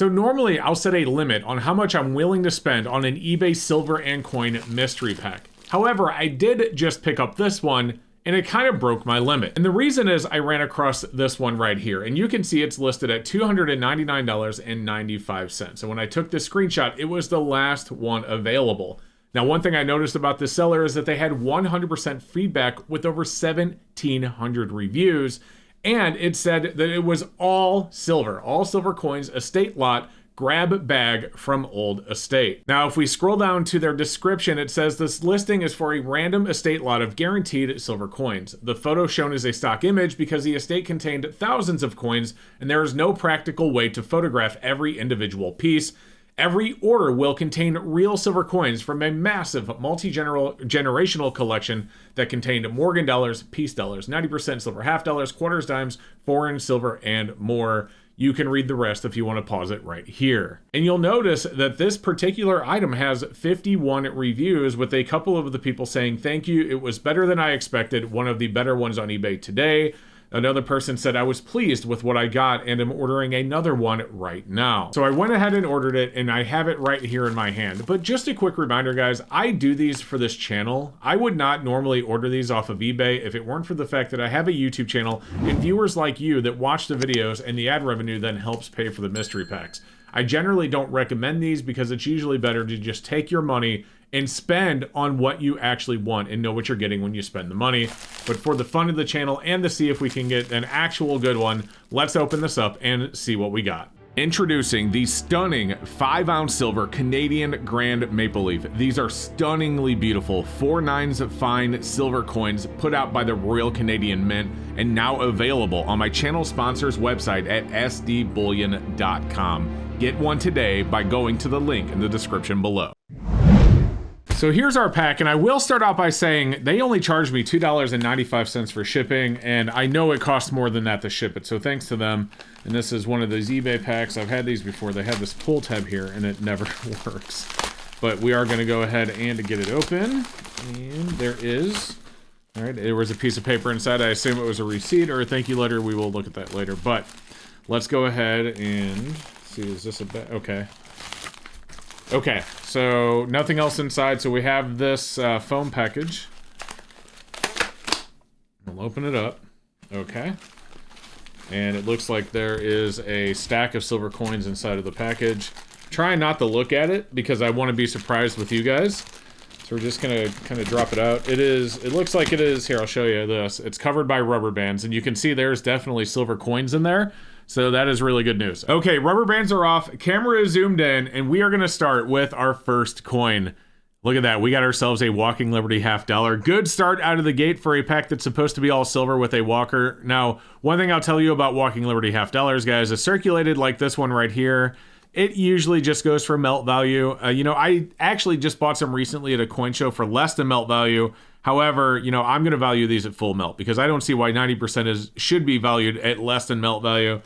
So normally I'll set a limit on how much I'm willing to spend on an eBay silver and coin mystery pack. However, I did just pick up this one and it kind of broke my limit. And the reason is I ran across this one right here, and you can see it's listed at $299.95. So when I took this screenshot, it was the last one available. Now, one thing I noticed about this seller is that they had 100% feedback with over 1,700 reviews, and it said that it was all silver coins, estate lot, grab bag from old estate. Now, if we scroll down to their description, it says this listing is for a random estate lot of guaranteed silver coins. The photo shown is a stock image because the estate contained thousands of coins and there is no practical way to photograph every individual piece. Every order will contain real silver coins from a massive multi-generational collection that contained Morgan dollars, piece dollars, 90% silver half dollars, quarters, dimes, foreign silver, and more. You can read the rest if you want to pause it right here. And you'll notice that this particular item has 51 reviews, with a couple of the people saying, "Thank you, it was better than I expected, one of the better ones on eBay today." Another person said, "I was pleased with what I got and am ordering another one right now." So I went ahead and ordered it, and I have it right here in my hand. But just a quick reminder, guys, I do these for this channel. I would not normally order these off of eBay if it weren't for the fact that I have a YouTube channel and viewers like you that watch the videos, and the ad revenue then helps pay for the mystery packs. I generally don't recommend these because it's usually better to just take your money and spend on what you actually want and know what you're getting when you spend the money. But for the fun of the channel and to see if we can get an actual good one, let's open this up and see what we got. Introducing the stunning 5-ounce silver Canadian Grand Maple Leaf. These are stunningly beautiful 4/9 fine silver coins put out by the Royal Canadian Mint and now available on my channel sponsor's website at sdbullion.com. Get one today by going to the link in the description below. So here's our pack, and I will start out by saying they only charged me $2.95 for shipping, and I know it costs more than that to ship it, so thanks to them. And this is one of those eBay packs. I've had these before. They have this pull tab here, and it never works. But we are going to go ahead and get it open, and there is... All right, there was a piece of paper inside. I assume it was a receipt or a thank you letter. We will look at that later, but let's go ahead and see. Is this a bag? Okay. Okay, so nothing else inside, so we have this foam package. We'll open it up. Okay. And it looks like there is a stack of silver coins inside of the package. Try not to look at it because I want to be surprised with you guys. So we're just gonna kind of drop it out. It looks like it is, here, I'll show you this. It's covered by rubber bands, and you can see there's definitely silver coins in there. So that is really good news. Okay, rubber bands are off, camera is zoomed in, and we are gonna start with our first coin. Look at that, we got ourselves a Walking Liberty half dollar. Good start out of the gate for a pack that's supposed to be all silver with a walker. Now, one thing I'll tell you about Walking Liberty half dollars, guys, is circulated like this one right here. It usually just goes for melt value. You know, I actually just bought some recently at a coin show for less than melt value. However, you know, I'm gonna value these at full melt because I don't see why 90% should be valued at less than melt value.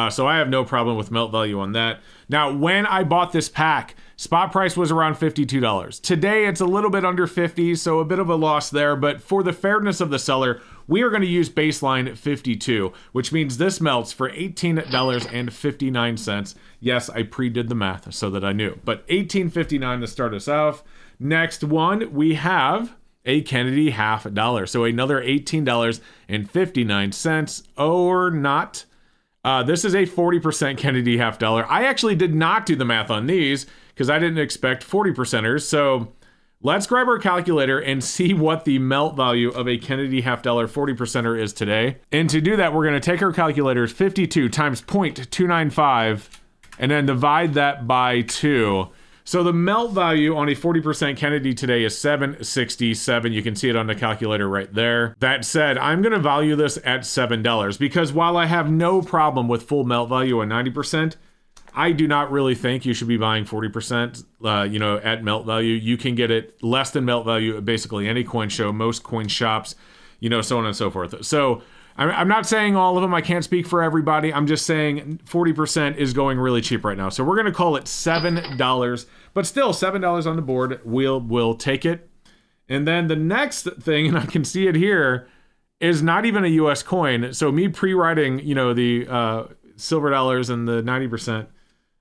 So I have no problem with melt value on that. Now, when I bought this pack, spot price was around $52. Today, it's a little bit under 50, so a bit of a loss there. But for the fairness of the seller, we are going to use baseline 52, which means this melts for $18.59. Yes, I pre-did the math so that I knew. But $18.59 to start us off. Next one, we have a Kennedy half dollar. So another $18.59 or not. This is a 40% Kennedy half dollar. I actually did not do the math on these because I didn't expect 40%ers. So let's grab our calculator and see what the melt value of a Kennedy half dollar 40%er is today. And to do that, we're going to take our calculators, 52 times 0.295, and then divide that by 2. So the melt value on a 40% Kennedy today is 767. You can see it on the calculator right there. That said, I'm going to value this at $7 because while I have no problem with full melt value at 90%, I do not really think you should be buying 40%, you know, at melt value. You can get it less than melt value at basically any coin show, most coin shops, you know, so on and so forth. So I'm not saying all of them. I can't speak for everybody. I'm just saying 40% is going really cheap right now. So we're going to call it $7, but still $7 on the board. We'll take it. And then the next thing, and I can see it here, is not even a US coin. So me pre-writing, you know, the silver dollars and the 90%,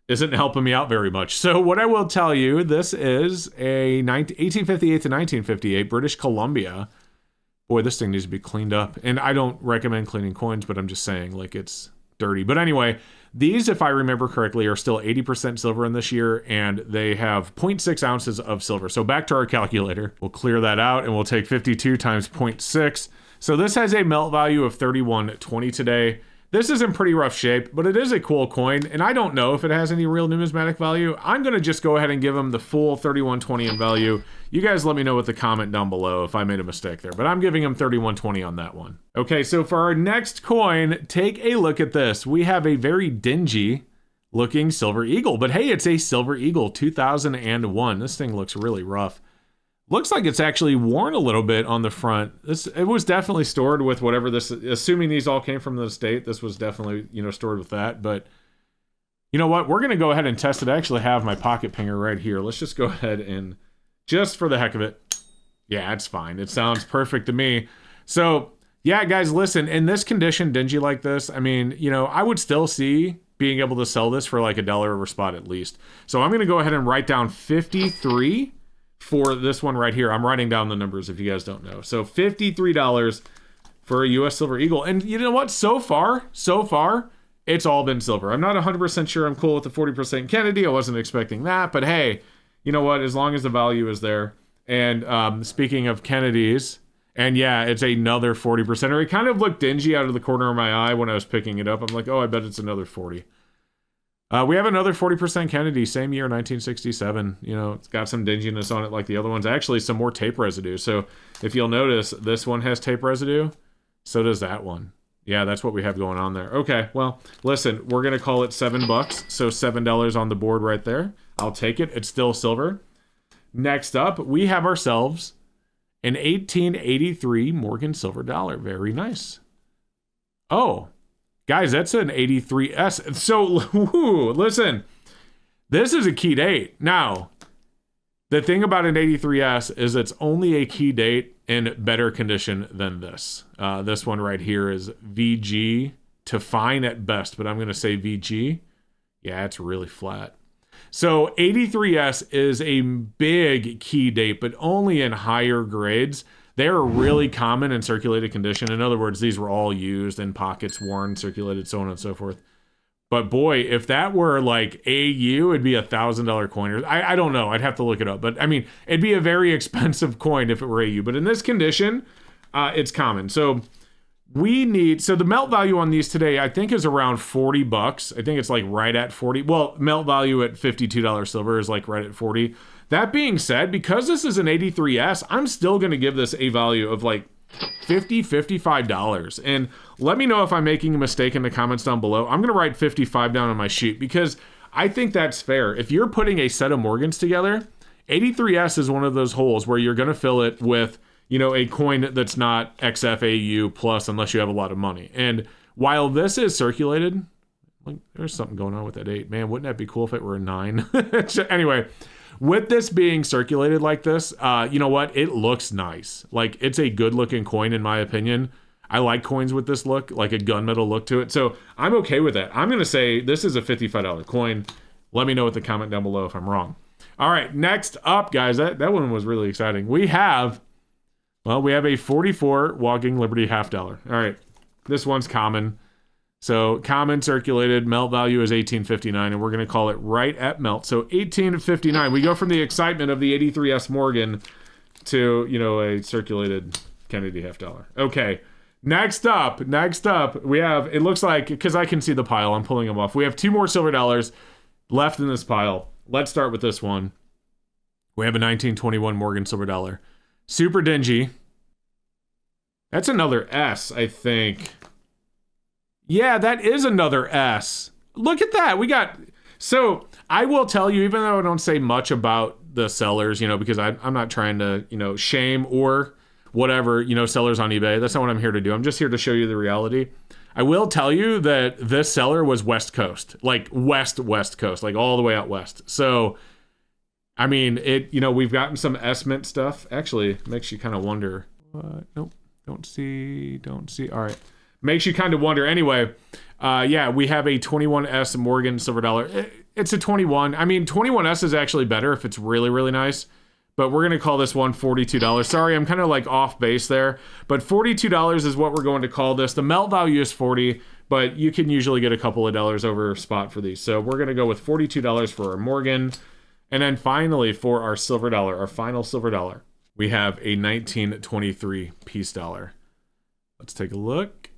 isn't helping me out very much. So what I will tell you, this is a 1858 to 1958 British Columbia. Boy, this thing needs to be cleaned up. And I don't recommend cleaning coins, but I'm just saying, like, it's dirty. But anyway, these, if I remember correctly, are still 80% silver in this year, and they have 0.6 ounces of silver. So back to our calculator. We'll clear that out, and we'll take 52 times 0.6. So this has a melt value of 31.20 today. This is in pretty rough shape, but it is a cool coin, and I don't know if it has any real numismatic value. I'm going to just go ahead and give them the full 31.20 in value. You guys let me know with the comment down below if I made a mistake there, but I'm giving him 31.20 on that one. Okay, so for our next coin, take a look at this. We have a very dingy looking Silver Eagle, but hey, it's a Silver Eagle 2001. This thing looks really rough. Looks like it's actually worn a little bit on the front. It was definitely stored with whatever this, assuming these all came from the state, this was definitely, stored with that. But you know what? We're going to go ahead and test it. I actually have my pocket pinger right here. Let's just go ahead and, just for the heck of it. Yeah, it's fine. It sounds perfect to me. So yeah, guys, listen, in this condition, dingy like this, I mean, I would still see being able to sell this for like $1 over spot at least. So I'm going to go ahead and write down 53 for this one right here. I'm writing down the numbers if you guys don't know. So $53 for a US Silver Eagle. And you know what? So far, it's all been silver. I'm not 100% sure I'm cool with the 40% Kennedy. I wasn't expecting that. But hey, you know what? As long as the value is there. And speaking of Kennedys, and yeah, it's another 40%. It kind of looked dingy out of the corner of my eye when I was picking it up. I'm like, oh, I bet it's another 40. We have another 40% Kennedy, same year, 1967. It's got some dinginess on it like the other ones. Actually, some more tape residue. So if you'll notice, this one has tape residue. So does that one. Yeah, that's what we have going on there. Okay, well, listen, we're going to call it $7. So $7 on the board right there. I'll take it. It's still silver. Next up, we have ourselves an 1883 Morgan silver dollar. Very nice. Oh, guys, that's an 83S. So, listen, this is a key date. Now, the thing about an 83S is it's only a key date in better condition than this. This one right here is VG to fine at best, but I'm going to say VG. Yeah, it's really flat. So 83S is a big key date, but only in higher grades. They are really common in circulated condition. In other words, these were all used in pockets, worn, circulated, so on and so forth. But boy, if that were like AU, it'd be $1,000 coin. I don't know. I'd have to look it up. But I mean, it'd be a very expensive coin if it were AU. But in this condition, it's common. So the melt value on these today, I think, is around $40. I think it's like right at 40. Well, melt value at $52 silver is like right at 40. That being said, because this is an 83S, I'm still going to give this a value of like $55. And let me know if I'm making a mistake in the comments down below. I'm going to write 55 down on my sheet because I think that's fair. If you're putting a set of Morgans together, 83S is one of those holes where you're going to fill it with, a coin that's not XFAU plus unless you have a lot of money. And while this is circulated, like, there's something going on with that 8. Man, wouldn't that be cool if it were a 9? Anyway, with this being circulated like this, you know what? It looks nice. Like, it's a good looking coin in my opinion. I like coins with this look, like a gunmetal look to it. So I'm okay with that. I'm going to say this is a $55 coin. Let me know with the comment down below if I'm wrong. All right, next up, guys, that one was really exciting. We have a 44 Walking Liberty $half. All right, this one's common. So common circulated, melt value is 1859, and we're going to call it right at melt. So 1859. We go from the excitement of the 83S Morgan to, a circulated Kennedy $half. Okay, next up, we have, it looks like, because I can see the pile, I'm pulling them off. We have 2 more silver dollars left in this pile. Let's start with this one. We have a 1921 Morgan silver dollar. Super dingy. That's another S, I think. Yeah, that is another S. Look at that. So I will tell you, even though I don't say much about the sellers, because I'm not trying to, shame or whatever, sellers on eBay. That's not what I'm here to do. I'm just here to show you the reality. I will tell you that this seller was West Coast, like West Coast, like all the way out west. So, I mean, we've gotten some S-Mint stuff. Actually, makes you kind of wonder. Nope, don't see. All right. Makes you kind of wonder. Anyway, yeah, we have a 21S Morgan silver dollar. it's a 21. I mean, 21S is actually better if it's really, really nice. But we're going to call this one $42. Sorry, I'm kind of like off base there. But $42 is what we're going to call this. The melt value is 40, but you can usually get a couple of dollars over spot for these. So we're going to go with $42 for our Morgan. And then finally for our silver dollar, our final silver dollar, we have a 1923 piece dollar. Let's take a look.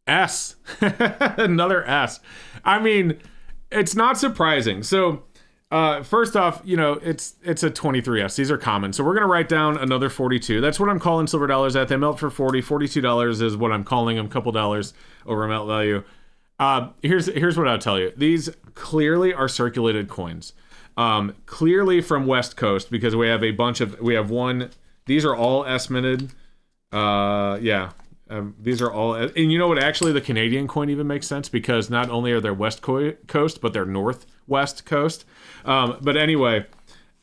S. Another S. I mean, it's not surprising. So first off, you know, it's a 23S. These are common. So we're going to write down another 42. That's what I'm calling silver dollars at. They melt for 40. $42 is what I'm calling them, a couple dollars over melt value. Here's what I'll tell you. These clearly are circulated coins. Clearly from West Coast, because we have one. These are all S-minted. These are all, and you know what? Actually, the Canadian coin even makes sense because not only are they West Coast, but they're Northwest Coast. But anyway,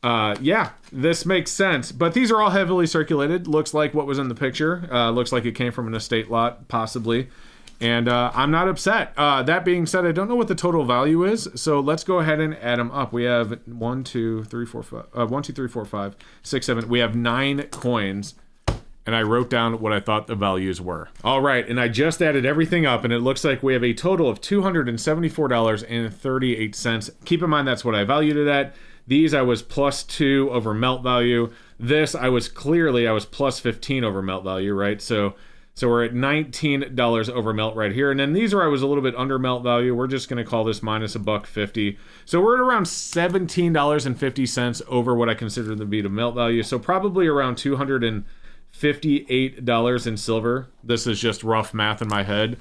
this makes sense. But these are all heavily circulated. Looks like what was in the picture. Looks like it came from an estate lot, possibly. And I'm not upset. That being said, I don't know what the total value is. So let's go ahead and add them up. We have 1, 2, 3, 4, 5, 6, 7. We have 9 coins. And I wrote down what I thought the values were. All right, and I just added everything up, and it looks like we have a total of $274.38. Keep in mind that's what I valued it at. These I was +2 over melt value. This I was +15 over melt value, right? So we're at $19 over melt right here. And then these I was a little bit under melt value. We're just gonna call this minus $1.50. So we're at around $17.50 over what I consider to be the melt value. So probably around $258 in silver. This is just rough math in my head.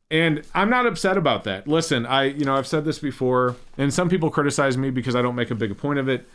And I'm not upset about that. Listen, I've said this before, and some people criticize me because I don't make a big point of it.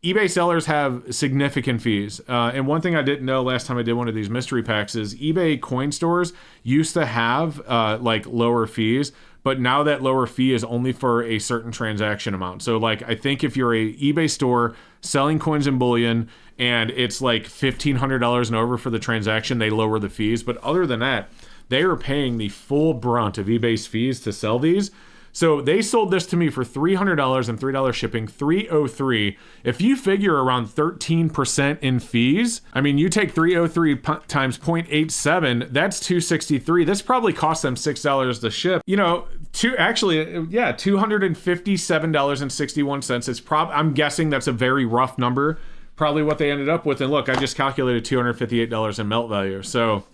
eBay sellers have significant fees. And one thing I didn't know last time I did one of these mystery packs is eBay coin stores used to have like lower fees, but now that lower fee is only for a certain transaction amount. So like, I think if you're a eBay store selling coins in bullion and it's like $1,500 and over for the transaction, they lower the fees. But other than that, they are paying the full brunt of eBay's fees to sell these. So they sold this to me for $300 and $3 shipping, $303. If you figure around 13% in fees, I mean, you take 303 times 0.87, that's $263. This probably cost them $6 to ship. You know, $257.61. It's I'm guessing that's a very rough number, probably what they ended up with. And look, I just calculated $258 in melt value. So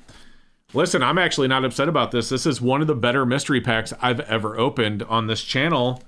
listen, I'm actually not upset about this. This is one of the better mystery packs I've ever opened on this channel.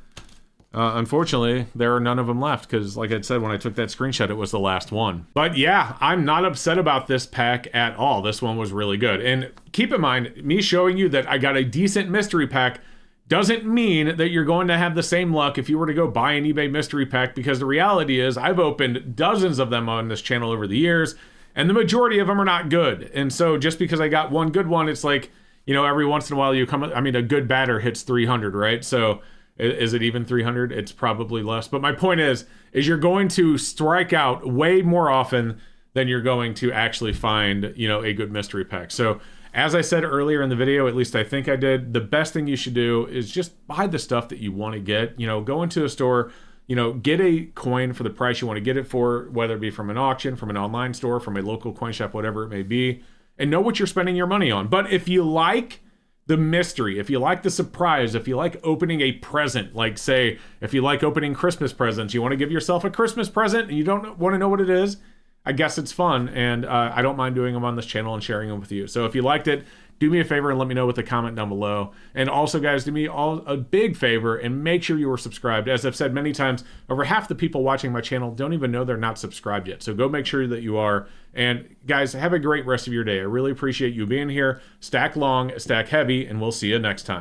Unfortunately, there are none of them left because, like I said, when I took that screenshot, it was the last one. But yeah, I'm not upset about this pack at all. This one was really good. And keep in mind, me showing you that I got a decent mystery pack doesn't mean that you're going to have the same luck if you were to go buy an eBay mystery pack, because the reality is I've opened dozens of them on this channel over the years, and the majority of them are not good. And so just because I got one good one, it's like, you know, every once in a while a good batter hits 300, right? So is it even 300? It's probably less. But my point is you're going to strike out way more often than you're going to actually find, you know, a good mystery pack. So as I said earlier in the video, at least I think I did, the best thing you should do is just buy the stuff that you want to get. You know, go into a store, you know, get a coin for the price you want to get it for, whether it be from an auction, from an online store, from a local coin shop, whatever it may be, and know what you're spending your money on. But if you like the mystery, if you like the surprise, if you like opening a present, like say, if you like opening Christmas presents, you want to give yourself a Christmas present and you don't want to know what it is, I guess it's fun, and I don't mind doing them on this channel and sharing them with you. So if you liked it, do me a favor and let me know with a comment down below. And also, guys, do me all a big favor and make sure you are subscribed. As I've said many times, over half the people watching my channel don't even know they're not subscribed yet. So go make sure that you are. And guys, have a great rest of your day. I really appreciate you being here. Stack long, stack heavy, and we'll see you next time.